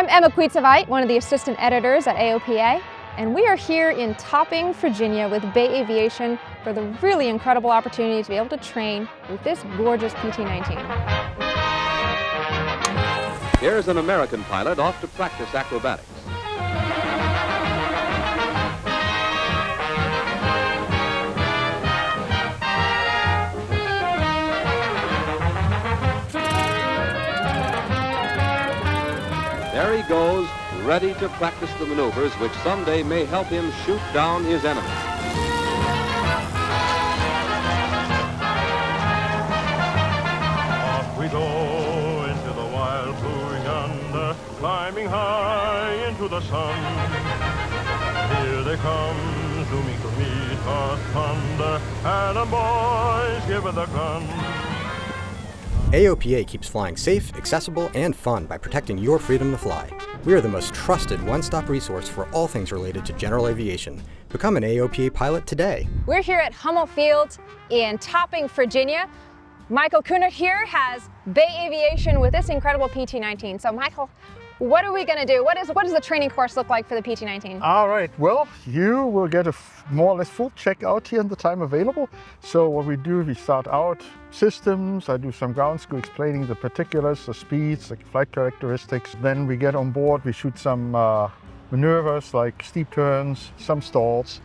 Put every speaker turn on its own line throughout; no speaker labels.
I'm Emma Quedzuweit, one of the assistant editors at AOPA, and we are here in Topping, Virginia with Bay Aviation for the really incredible opportunity to be able to train with this gorgeous PT-19.
Here's an American pilot off to practice acrobatics. There he goes, ready to practice the maneuvers which someday may help him shoot down his enemy.
Off we go into the wild blue yonder, climbing high into the sun. Here they come, zooming to meet us thunder, and the boys give it the gun.
AOPA keeps flying safe, accessible, and fun by protecting your freedom to fly. We are the most trusted one-stop resource for all things related to general aviation. Become an AOPA pilot today.
We're here at Hummel Field in Topping, Virginia. Michael Kuhnert here has Bay Aviation with this incredible PT-19. So Michael, what are we going to do? What does the training course look like for the PT-19?
All right, well, you will get a more or less full checkout here in the time available. So what we do, we start out systems, I do some ground school explaining the particulars, the speeds, the flight characteristics. Then we get on board, we shoot some maneuvers like steep turns, some stalls,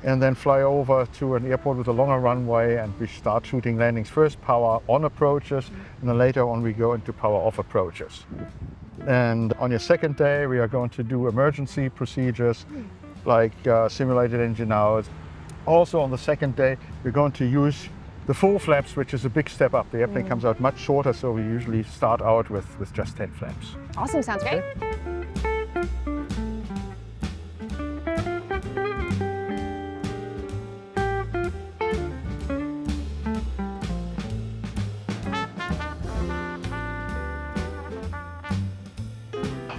and then fly over to an airport with a longer runway, and we start shooting landings. First power on approaches, and then later on we go into power off approaches. And on your second day, we are going to do emergency procedures like simulated engine out. Also on the second day, we're going to use the full flaps, which is a big step up. The airplane comes out much shorter, so we usually start out with just 10 flaps.
Awesome, sounds great.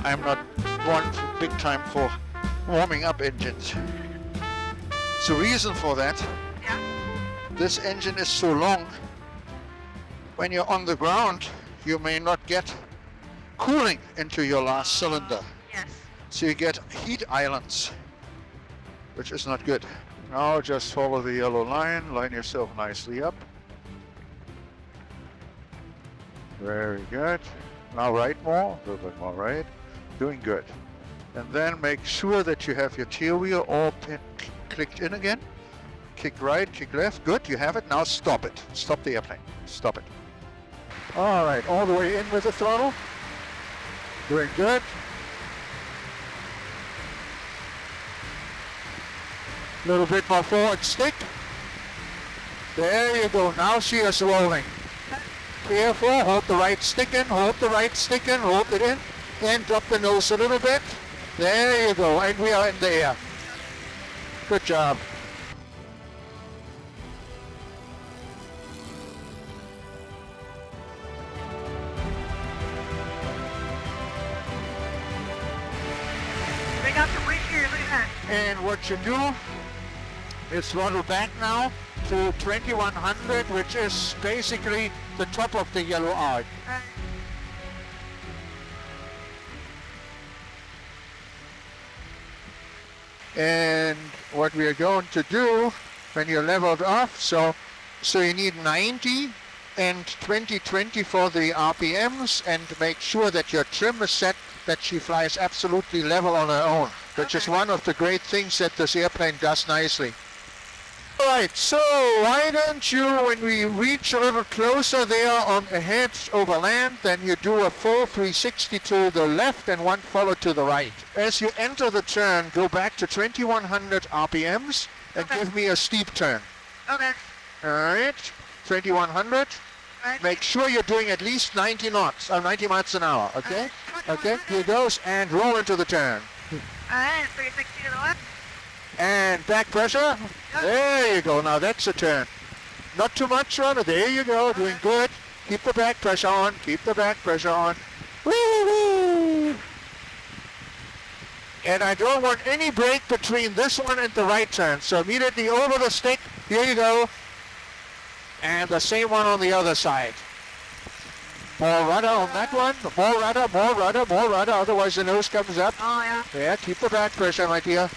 I'm not one big time for warming up engines. The reason for that, this engine is so long, when you're on the ground, you may not get cooling into your last cylinder.
Yes.
So you get heat islands, which is not good. Now just follow the yellow line, line yourself nicely up. Very good. Now right more, a little bit more right. Doing good. And then make sure that you have your tail wheel all clicked in again. Kick right, kick left. Good, you have it. Now stop it. Stop the airplane. Stop it. All right, all the way in with the throttle. Doing good. A little bit more forward stick. There you go. Now she is rolling. Careful, hold the right stick in, hold the right stick in, hold it in. And drop the nose a little bit. There you go, and we are in the air. Good job.
They got the wind here, look at that.
And what you do is throttle back now to 2100, which is basically the top of the yellow arc. And what we are going to do when you're leveled off, so you need 90 and 20 for the RPMs, and make sure that your trim is set that she flies absolutely level on her own, which is one of the great things that this airplane does nicely. All right, so why don't you, when we reach a little closer there on ahead over land, then you do a full 360 to the left and one follow to the right. As you enter the turn, go back to 2100 RPMs and give me a steep turn.
Okay.
All right, 2100.
Right.
Make sure you're doing at least 90 knots, 90 miles an hour, okay? Okay, here goes, and roll into the turn.
Alright, 360 to the left.
And back pressure. There you go. Now that's a turn. Not too much rudder. There you go. Doing good. Keep the back pressure on. Keep the back pressure on. Woo-hoo! And I don't want any break between this one and the right turn. So immediately over the stick. Here you go. And the same one on the other side. More rudder on that one. More rudder, more rudder, more rudder. Otherwise the nose comes up.
Oh, yeah.
Yeah, keep the back pressure, my dear.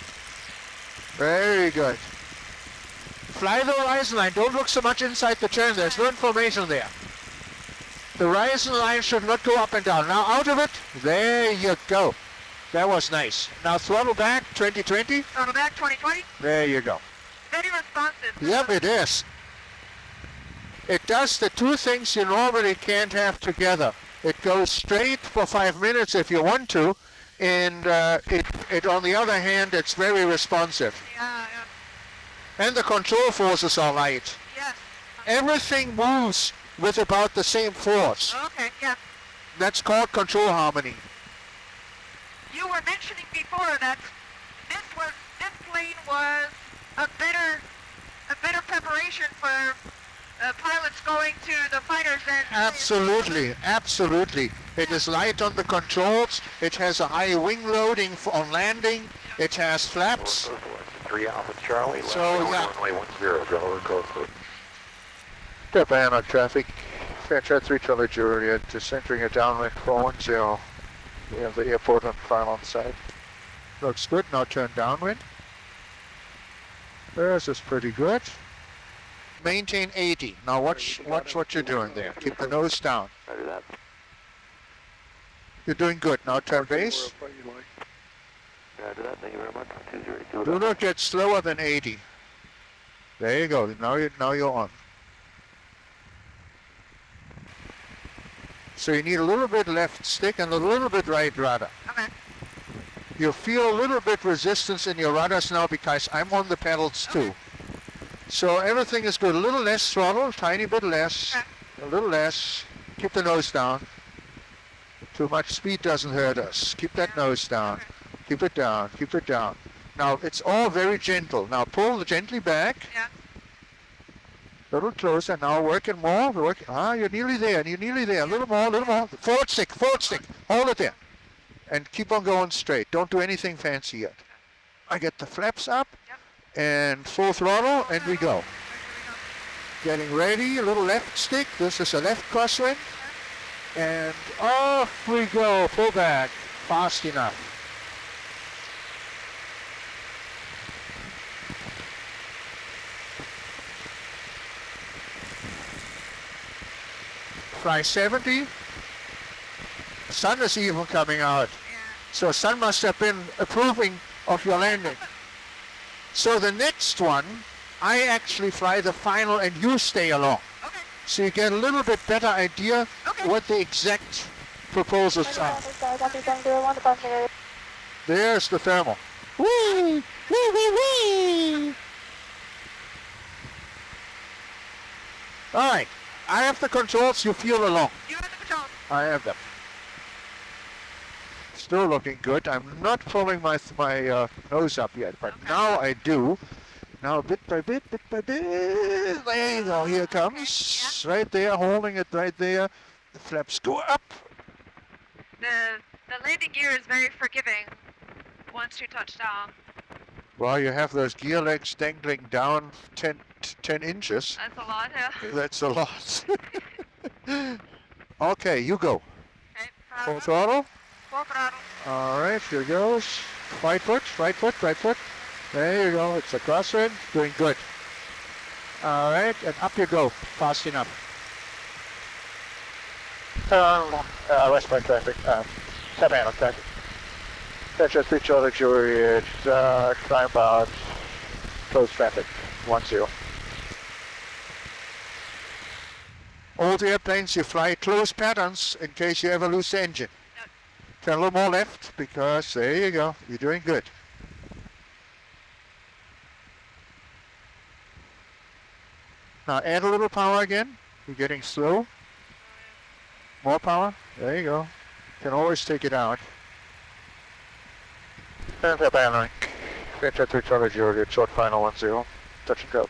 Very good. Fly the horizon line. Don't look so much inside the turn. There's no information there. The horizon line should not go up and down. Now out of it. There you go. That was nice. Now throttle back, 2020.
Throttle back, 2020.
There you go.
Very responsive.
Yep, it is. It does the two things you normally can't have together. It goes straight for 5 minutes if you want to, and it on the other hand, it's very responsive.
Yeah,
And the control forces are light.
yes.
Everything moves with about the same force.
Okay, yeah.
That's called control harmony.
You were mentioning before that this plane was a better preparation for pilots going to the fighters than
Absolutely, absolutely. It is light on the controls. It has a high wing loading on landing. It has flaps.
3 Alpha Charlie.
So, yeah.
Runway 10, driver Coastal.
Japan on traffic. Fairchild 3 Charlie Juliet, just entering a downwind 410. We have the airport on final side. Looks good, now turn downwind. This is pretty good. Maintain 80. Now watch what you're doing there. Keep the nose down.
Roger that.
You're doing good. Now turn base.
Roger that. Thank you very much. 202.
Do not get slower than 80. There you go. Now you're on. So you need a little bit left stick and a little bit right rudder.
Okay.
You feel a little bit resistance in your rudders now because I'm on the pedals too. So everything is good. A little less throttle, tiny bit less, a little less. Keep the nose down. Too much speed doesn't hurt us. Keep that nose down. Keep it down. Keep it down. Now it's all very gentle. Now pull gently back.
Yeah.
A little closer. Now working more. You're nearly there. You're nearly there. A little more. A little more. Forward stick. Forward stick. Hold it there. And keep on going straight. Don't do anything fancy yet. I get the flaps up.
Yep.
And full throttle, and we go. Getting ready, a little left stick. This is a left crosswind. And off we go, pull back, fast enough. Fly 70. Sun is even coming out. So sun must have been approving of your landing. So the next one, I actually fly the final and you stay along.
Okay.
So you get a little bit better idea what the exact proposals are. There's the thermal. Whee! Wee, wee, wee! All right, I have the controls, you feel along.
You have the controls.
I have them. Still looking good. I'm not pulling my nose up yet, but now I do. Now bit by bit, bit by bit. There you go. Here it comes. Right there, holding it right there. The flaps go up.
The landing gear is very forgiving once you touch down.
Well, you have those gear legs dangling down 10 inches.
That's a lot, yeah.
That's a lot. Okay, you go.
Okay,
Full throttle.
full throttle.
All right, here goes. Right foot, right foot, right foot. There you go. It's a crosswind. Doing good. All right, and up you go. Fast enough. Westbound traffic. Southbound traffic. Fairchild 3 Charlie Juliet. Climb out. Close traffic. 10. All the airplanes you fly close patterns in case you ever lose the engine. Turn a little more left because there you go. You're doing good. Now add a little power again. You're getting slow. More power. There you go. Can always take it out. And the banner. Fairchild 3 Charlie Juliet. Short final 10. Touch and go.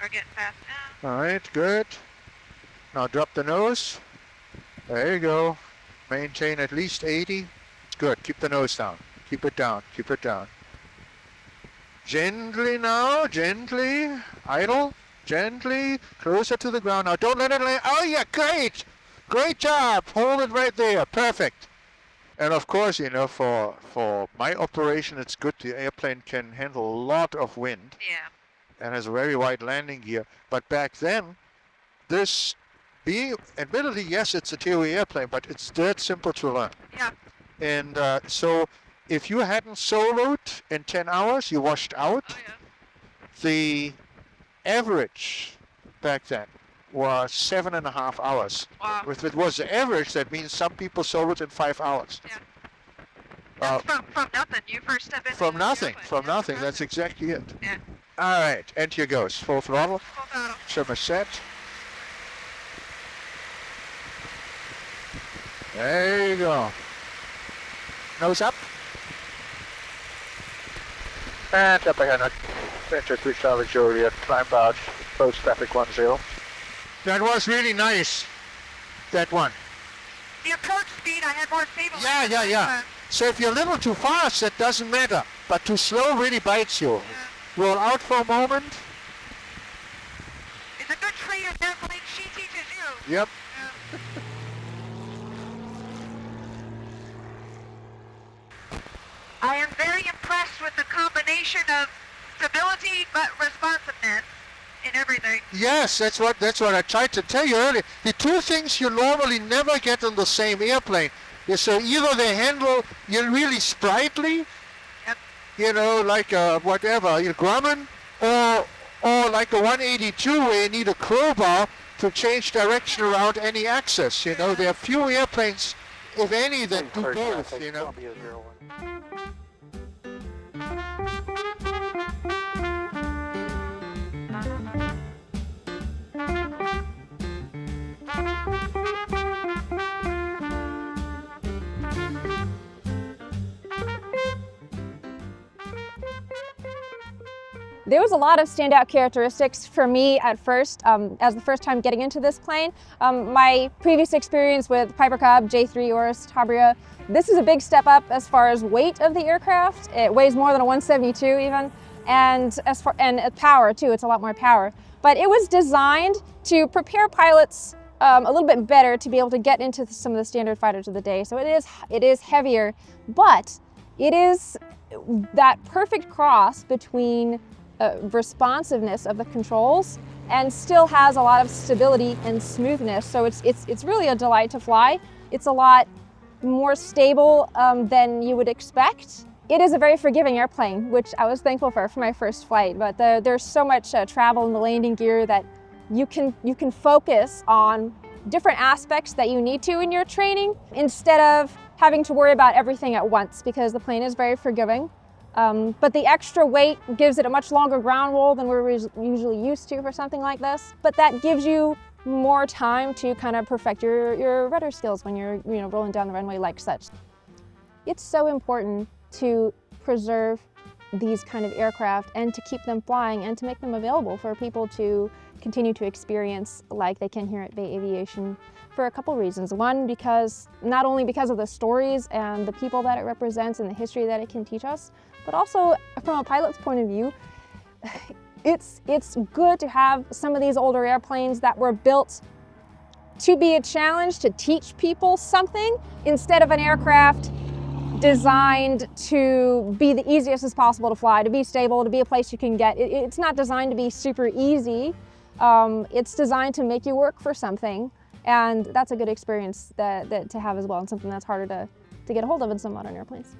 We're getting fast now.
All right, good. Now drop the nose. There you go. Maintain at least 80. Good. Keep the nose down. Keep it down. Keep it down. Gently now. Gently. Idle. Gently. Closer to the ground. Now don't let it land. Oh yeah, great. Great job. Hold it right there. Perfect. And of course, you know, for my operation, it's good. The airplane can handle a lot of wind.
Yeah.
And has a very wide landing gear. But back then, this being, admittedly, yes, it's a theory airplane, but it's that simple to learn.
Yeah.
And so if you hadn't soloed in 10 hours, you washed out.
Oh, yeah.
The average back then was 7.5 hours.
Wow.
If it was the average, that means some people soloed in 5 hours.
Yeah. That's from nothing. You first step in.
From nothing. From nothing. That's exactly it.
Yeah.
All right. And here goes. Full throttle.
Full throttle.
Trimmer set. There you go. Nose up. And up ahead. Enter 3 Charlie Juliet. Climb out. Post traffic 10. That was really nice. That one.
The approach speed, I had more stable.
Yeah. So if you're a little too fast, that doesn't matter. But too slow really bites you. Roll out for a moment.
It's a good trainer, definitely. She teaches you.
Yep.
I am very impressed with the combination of stability but responsiveness in everything.
Yes, that's what I tried to tell you earlier. The two things you normally never get on the same airplane. So either they handle you really sprightly,
Yep.
you know, like whatever, your Grumman, or like a 182 where you need a crowbar to change direction around any axis. You know, there are few airplanes, if any, that do both, you know.
There was a lot of standout characteristics for me at first, as the first time getting into this plane. My previous experience with Piper Cub, J3 Orist, Habria, this is a big step up as far as weight of the aircraft. It weighs more than a 172 even, and power too, it's a lot more power. But it was designed to prepare pilots a little bit better to be able to get into some of the standard fighters of the day. So it is heavier, but it is that perfect cross between responsiveness of the controls and still has a lot of stability and smoothness. So it's really a delight to fly. It's a lot more stable than you would expect. It is a very forgiving airplane, which I was thankful for my first flight. But there's so much travel in the landing gear that you can focus on different aspects that you need to in your training instead of having to worry about everything at once, because the plane is very forgiving. But the extra weight gives it a much longer ground roll than we're usually used to for something like this. But that gives you more time to kind of perfect your rudder skills when you're rolling down the runway like such. It's so important to preserve these kind of aircraft and to keep them flying and to make them available for people to continue to experience like they can here at Bay Aviation for a couple reasons. One, not only because of the stories and the people that it represents and the history that it can teach us, but also from a pilot's point of view, it's good to have some of these older airplanes that were built to be a challenge, to teach people something, instead of an aircraft designed to be the easiest as possible to fly, to be stable, to be a place you can get. It's not designed to be super easy. It's designed to make you work for something, and that's a good experience to have as well, and something that's harder to get a hold of in some modern airplanes.